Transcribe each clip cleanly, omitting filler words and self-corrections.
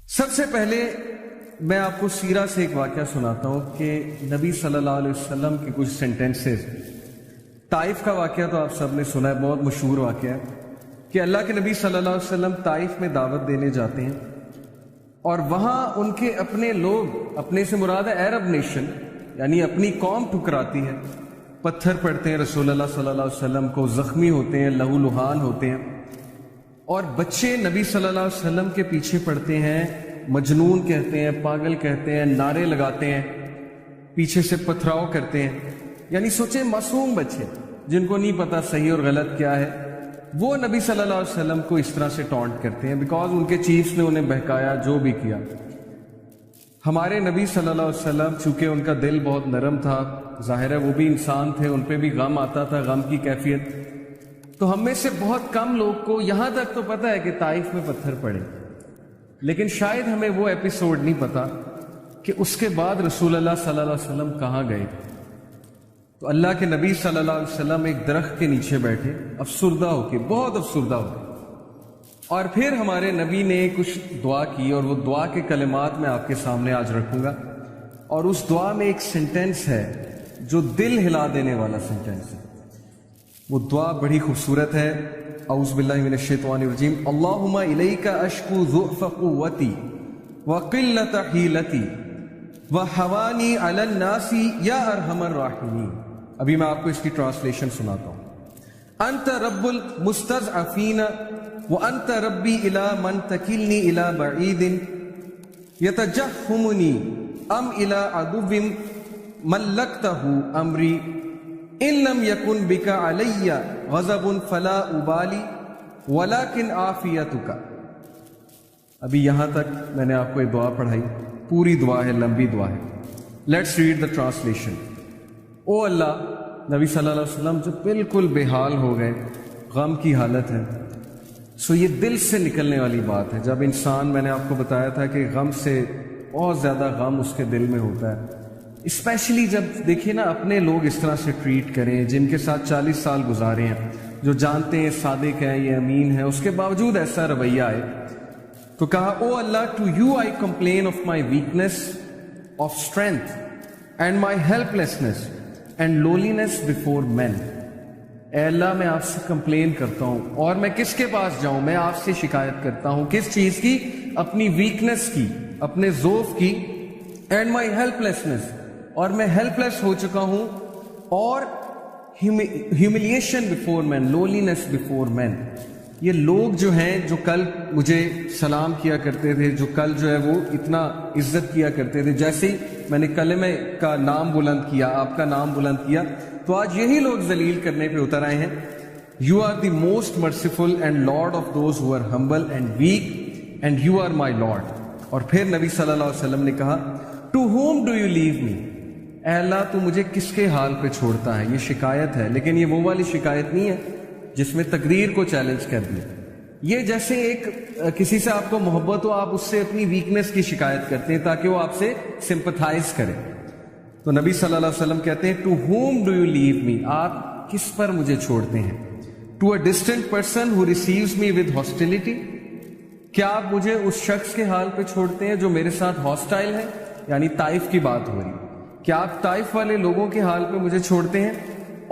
سب سے پہلے میں آپ کو سیرہ سے ایک واقعہ سناتا ہوں کہ نبی صلی اللہ علیہ وسلم کے کچھ سینٹنسز. طائف کا واقعہ تو آپ سب نے سنا ہے، بہت مشہور واقعہ ہے کہ اللہ کے نبی صلی اللہ علیہ وسلم طائف میں دعوت دینے جاتے ہیں اور وہاں ان کے اپنے لوگ، اپنے سے مراد ہے عرب نیشن، یعنی اپنی قوم ٹھکراتی ہے، پتھر پڑتے ہیں رسول اللہ صلی اللہ علیہ وسلم کو، زخمی ہوتے ہیں، لہو لہان ہوتے ہیں، اور بچے نبی صلی اللہ علیہ وسلم کے پیچھے پڑتے ہیں، مجنون کہتے ہیں، پاگل کہتے ہیں، نعرے لگاتے ہیں، پیچھے سے پتھراؤ کرتے ہیں. یعنی سوچیں معصوم بچے جن کو نہیں پتا صحیح اور غلط کیا ہے، وہ نبی صلی اللہ علیہ وسلم کو اس طرح سے ٹونٹ کرتے ہیں بیکاز ان کے چیفز نے انہیں بہکایا، جو بھی کیا. ہمارے نبی صلی اللہ علیہ وسلم چونکہ ان کا دل بہت نرم تھا، ظاہر ہے وہ بھی انسان تھے، ان پہ بھی غم آتا تھا، غم کی کیفیت. تو ہم میں سے بہت کم لوگ کو یہاں تک تو پتہ ہے کہ طائف میں پتھر پڑے، لیکن شاید ہمیں وہ ایپیسوڈ نہیں پتا کہ اس کے بعد رسول اللہ صلی اللہ علیہ وسلم کہاں گئے. تو اللہ کے نبی صلی اللہ علیہ وسلم ایک درخت کے نیچے بیٹھے، افسردہ ہو کے، بہت افسردہ ہو کے، اور پھر ہمارے نبی نے کچھ دعا کی، اور وہ دعا کے کلمات میں آپ کے سامنے آج رکھوں گا. اور اس دعا میں ایک سینٹنس ہے جو دل ہلا دینے والا سینٹنس ہے. وہ دعا بڑی خوبصورت ہے. اعوذ باللہ من الشیطان الرجیم. اللہم الیک اشکو ضعف قوتی وقلت حیلتی وحوانی علی الناس یا ارحم الراحمین. ابھی میں آپ کو اس کی ٹرانسلیشن سناتا ہوں. انت رب المستضعفین وانت ربی الی من تکلنی الی بعید یتجہمنی ام الی عدو ملکتہ امری ان لم یکن بک علی غضب فلا ابالی ولکن عافیتک. ابھی یہاں تک میں نے آپ کو یہ دعا پڑھائی، پوری دعا ہے، لمبی دعا ہے. Let's read the translation. O Allah, نبی صلی اللہ علیہ وسلم جو بالکل بے حال ہو گئے، غم کی حالت ہے. سو یہ دل سے نکلنے والی بات ہے. جب انسان، میں نے آپ کو بتایا تھا کہ غم سے بہت زیادہ غم اس کے دل میں ہوتا ہے، اسپیشلی جب دیکھیں نا اپنے لوگ اس طرح سے ٹریٹ کریں جن کے ساتھ 40 سال گزارے ہیں، جو جانتے ہیں صادق ہے، یہ امین ہے، اس کے باوجود ایسا رویہ آئے. تو کہا O Allah, to you I complain of my weakness of strength and my helplessness and lowliness before men. اے اللہ، میں آپ سے کمپلین کرتا ہوں، اور میں کس کے پاس جاؤں؟ میں آپ سے شکایت کرتا ہوں. کس چیز کی؟ اپنی ویکنیس کی، اپنے ضعف کی. اینڈ مائی ہیلپ لیسنس، اور میں ہیلپ لیس ہو چکا ہوں. اور ہیوملیشن بفور مین، لولینس بفور مین. یہ لوگ جو ہیں، جو کل مجھے سلام کیا کرتے تھے، جو کل جو ہے وہ اتنا عزت کیا کرتے تھے، جیسے ہی میں نے کلمہ کا نام بلند کیا، آپ کا نام بلند کیا، تو آج یہی لوگ ذلیل کرنے پہ اتر آئے ہیں. You are the most merciful and lord of those who are humble and weak and you are my lord. اور پھر نبی صلی اللہ علیہ وسلم نے کہا to whom do you leave me. اے اللہ، تو مجھے کس کے حال پہ چھوڑتا ہے؟ یہ شکایت ہے، لیکن یہ وہ والی شکایت نہیں ہے جس میں تقدیر کو چیلنج کر دیا. یہ جیسے ایک کسی سے آپ کو محبت ہو، آپ اس سے اپنی ویکنیس کی شکایت کرتے ہیں تاکہ وہ آپ سے سمپتھائز کرے. تو نبی صلی اللہ علیہ وسلم کہتے ہیں to whom do you leave me, آپ کس پر مجھے چھوڑتے ہیں؟ To a distant person who receives me with hostility, کیا آپ مجھے اس شخص کے حال پہ چھوڑتے ہیں جو میرے ساتھ ہاسٹائل ہے؟ یعنی طائف کی بات ہو رہی. کیا آپ طائف والے لوگوں کے حال پہ مجھے چھوڑتے ہیں؟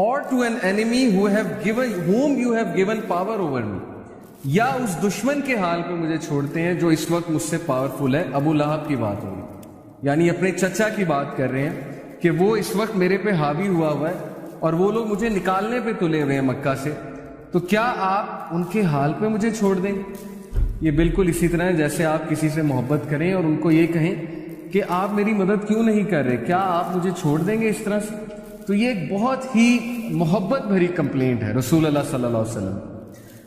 اور to an enemy whom you have given power over me، یا اس دشمن کے حال پہ مجھے چھوڑتے ہیں جو اس وقت مجھ سے پاورفل ہے. ابو لہب کی بات ہو رہی، یعنی اپنے چچا کی بات کر رہے ہیں کہ وہ اس وقت میرے پہ حاوی ہوا ہے اور وہ لوگ مجھے نکالنے پہ تلے ہوئے ہیں مکہ سے. تو کیا آپ ان کے حال پہ مجھے چھوڑ دیں؟ یہ بالکل اسی طرح ہے جیسے آپ کسی سے محبت کریں اور ان کو یہ کہیں کہ آپ میری مدد کیوں نہیں کر رہے، کیا آپ مجھے چھوڑ دیں گے اس طرح سے؟ تو یہ ایک بہت ہی محبت بھری کمپلینٹ ہے رسول اللہ صلی اللہ علیہ وسلم.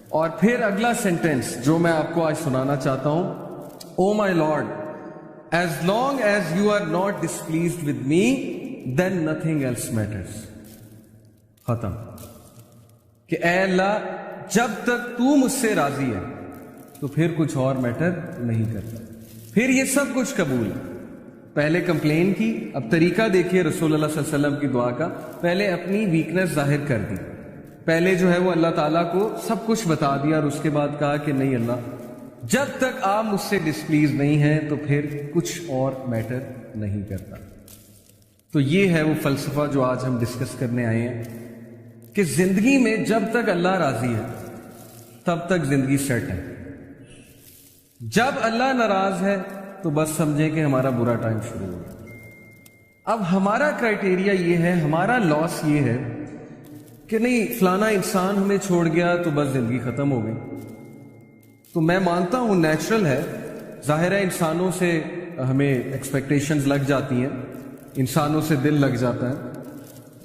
اور پھر اگلا سینٹنس جو میں آپ کو آج سنانا چاہتا ہوں، O my lord, as long as you are not displeased with me then nothing else matters. ختم. کہ اے اللہ، جب تک تو مجھ سے راضی ہے تو پھر کچھ اور میٹر نہیں کرتا، پھر یہ سب کچھ قبول ہے. پہلے کمپلین کی، اب طریقہ دیکھیے رسول اللہ صلی اللہ علیہ وسلم کی دعا کا. پہلے اپنی ویکنیس ظاہر کر دی، پہلے جو ہے وہ اللہ تعالیٰ کو سب کچھ بتا دیا، اور اس کے بعد کہا کہ نہیں اللہ، جب تک آپ مجھ سے ڈسپلیز نہیں ہیں تو پھر کچھ اور میٹر نہیں کرتا. تو یہ ہے وہ فلسفہ جو آج ہم ڈسکس کرنے آئے ہیں کہ زندگی میں جب تک اللہ راضی ہے تب تک زندگی سیٹ ہے. جب اللہ ناراض ہے تو بس سمجھیں کہ ہمارا برا ٹائم شروع ہو گیا. اب ہمارا کرائٹیریا یہ ہے, ہمارا لاس یہ ہے کہ نہیں فلانا انسان ہمیں چھوڑ گیا تو بس زندگی ختم ہو گئی. تو میں مانتا ہوں نیچرل ہے, ظاہر ہے انسانوں سے ہمیں ایکسپیکٹیشنز لگ جاتی ہیں, انسانوں سے دل لگ جاتا ہے.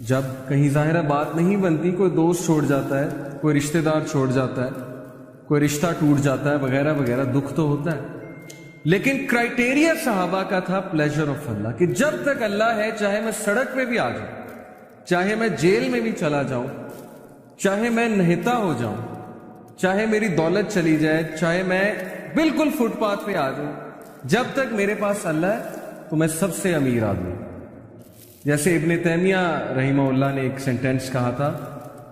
جب کہیں ظاہرہ بات نہیں بنتی, کوئی دوست چھوڑ جاتا ہے, کوئی رشتہ دار چھوڑ جاتا ہے, کوئی رشتہ ٹوٹ جاتا ہے وغیرہ وغیرہ, دکھ تو ہوتا ہے. لیکن کرائٹیریا صحابہ کا تھا پلیجر آف اللہ, کہ جب تک اللہ ہے چاہے میں سڑک پہ بھی آ جاؤں, چاہے میں جیل میں بھی چلا جاؤں, چاہے میں نہتا ہو جاؤں, چاہے میری دولت چلی جائے, چاہے میں بالکل فٹ پاتھ پہ آ جاؤں, جب تک میرے پاس اللہ ہے تو میں سب سے امیر آدمی. جیسے ابن تیمیہ رحمہ اللہ نے ایک سینٹینس کہا تھا,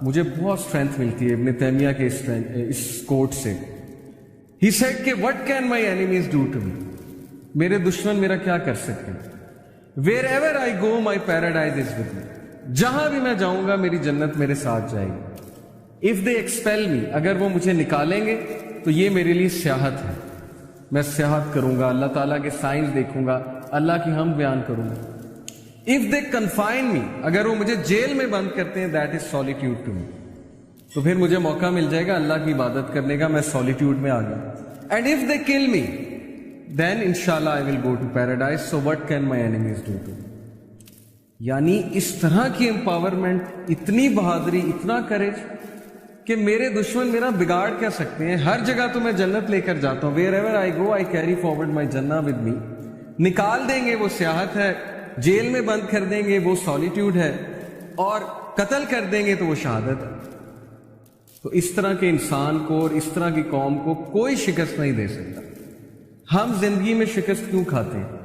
مجھے بہت اسٹرینتھ ملتی ہے ابن تیمیہ کے اس کوٹ سے. He said کہ what can my enemies do to me, میرے دشمن میرا کیا کر سکتے ہیں. Wherever I go my paradise is with me, جہاں بھی میں جاؤں گا میری جنت میرے ساتھ جائے گی. If they expel me, اگر وہ مجھے نکالیں گے تو یہ میرے لیے سیاحت ہے, میں سیاحت کروں گا, اللہ تعالیٰ کے سائنس دیکھوں گا, اللہ کی حمد بیان کروں گا. If they confine me, اگر وہ مجھے جیل میں بند کرتے ہیں, that is solitude to me, تو پھر مجھے موقع مل جائے گا اللہ کی عبادت کرنے کا, میں سولیٹیوڈ میں آ گیا. And if they kill me, then inshallah I will go to paradise, so what can my enemies do to me. یعنی اس طرح کی امپاورمنٹ, اتنی بہادری, اتنا کریج کہ میرے دشمن میرا بگاڑ کیا سکتے ہیں. ہر جگہ تو میں جنت لے کر جاتا ہوں. Wherever I go I carry forward my Jannah with me. نکال دیں گے وہ سیاحت ہے, جیل میں بند کر دیں گے وہ سولیٹیوڈ ہے, اور قتل کر دیں گے تو وہ شہادت ہے. تو اس طرح کے انسان کو اور اس طرح کی قوم کو کوئی شکست نہیں دے سکتا. ہم زندگی میں شکست کیوں کھاتے ہیں؟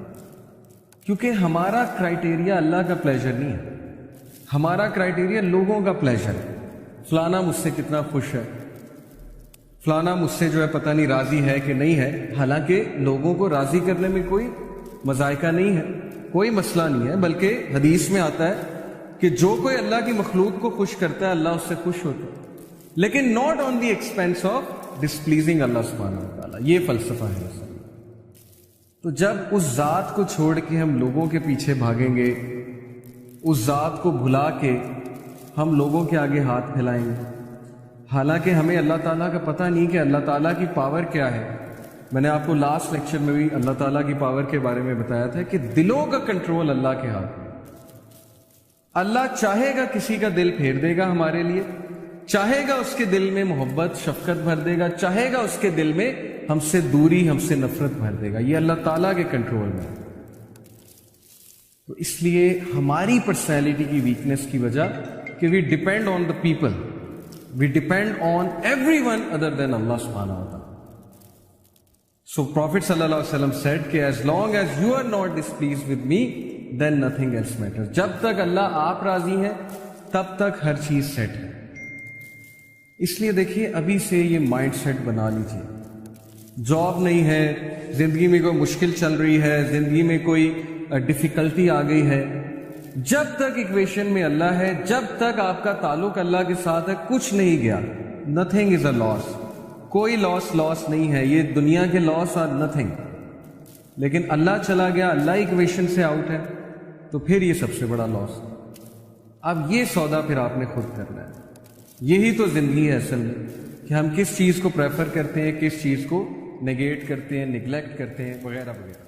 کیونکہ ہمارا کرائٹیریا اللہ کا پلیجر نہیں ہے, ہمارا کرائٹیریا لوگوں کا پلیجر ہے. فلانا مجھ سے کتنا خوش ہے, فلانا مجھ سے جو ہے پتہ نہیں راضی ہے کہ نہیں ہے. حالانکہ لوگوں کو راضی کرنے میں کوئی مذائقہ نہیں ہے, کوئی مسئلہ نہیں ہے, بلکہ حدیث میں آتا ہے کہ جو کوئی اللہ کی مخلوق کو خوش کرتا ہے اللہ اس سے خوش ہوتا ہے, لیکن not on the expense of displeasing اللہ سبحانہ و تعالیٰ. یہ فلسفہ ہے. تو جب اس ذات کو چھوڑ کے ہم لوگوں کے پیچھے بھاگیں گے, اس ذات کو بھلا کے ہم لوگوں کے آگے ہاتھ پھیلائیں گے, حالانکہ ہمیں اللہ تعالیٰ کا پتہ نہیں کہ اللہ تعالیٰ کی پاور کیا ہے. میں نے آپ کو لاسٹ لیکچر میں بھی اللہ تعالیٰ کی پاور کے بارے میں بتایا تھا کہ دلوں کا کنٹرول اللہ کے ہاتھ میں. اللہ چاہے گا کسی کا دل پھیر دے گا ہمارے لیے, چاہے گا اس کے دل میں محبت شفقت بھر دے گا, چاہے گا اس کے دل میں ہم سے دوری ہم سے نفرت بھر دے گا. یہ اللہ تعالیٰ کے کنٹرول میں. تو اس لیے ہماری پرسنالٹی کی ویکنس کی وجہ کہ we depend on the people, we depend on every one other than اللہ سبحانہ و تعالیٰ. سو پروفٹ صلی اللہ علیہ وسلم سیڈ کہ as long as you are not displeased with me then nothing else matters. جب تک اللہ آپ راضی ہیں تب تک ہر چیز سیٹ ہے. اس لیے دیکھیے ابھی سے یہ مائنڈ سیٹ بنا لیجیے. جاب نہیں ہے, زندگی میں کوئی مشکل چل رہی ہے, زندگی میں کوئی ڈیفیکلٹی آ گئی ہے, جب تک ایکویشن میں اللہ ہے, جب تک آپ کا تعلق اللہ کے ساتھ ہے, کچھ نہیں گیا. نتھنگ از اے لاس. کوئی لاس نہیں ہے. یہ دنیا کے لاس آر نتھنگ. لیکن اللہ چلا گیا, اللہ ایکویشن سے آؤٹ ہے, تو پھر یہ سب سے بڑا لاس. اب یہ سودا پھر آپ نے خود کرنا ہے. یہی تو زندگی ہے اصل میں, کہ ہم کس چیز کو پریفر کرتے ہیں, کس چیز کو نیگیٹ کرتے ہیں, نگلیکٹ کرتے ہیں وغیرہ وغیرہ.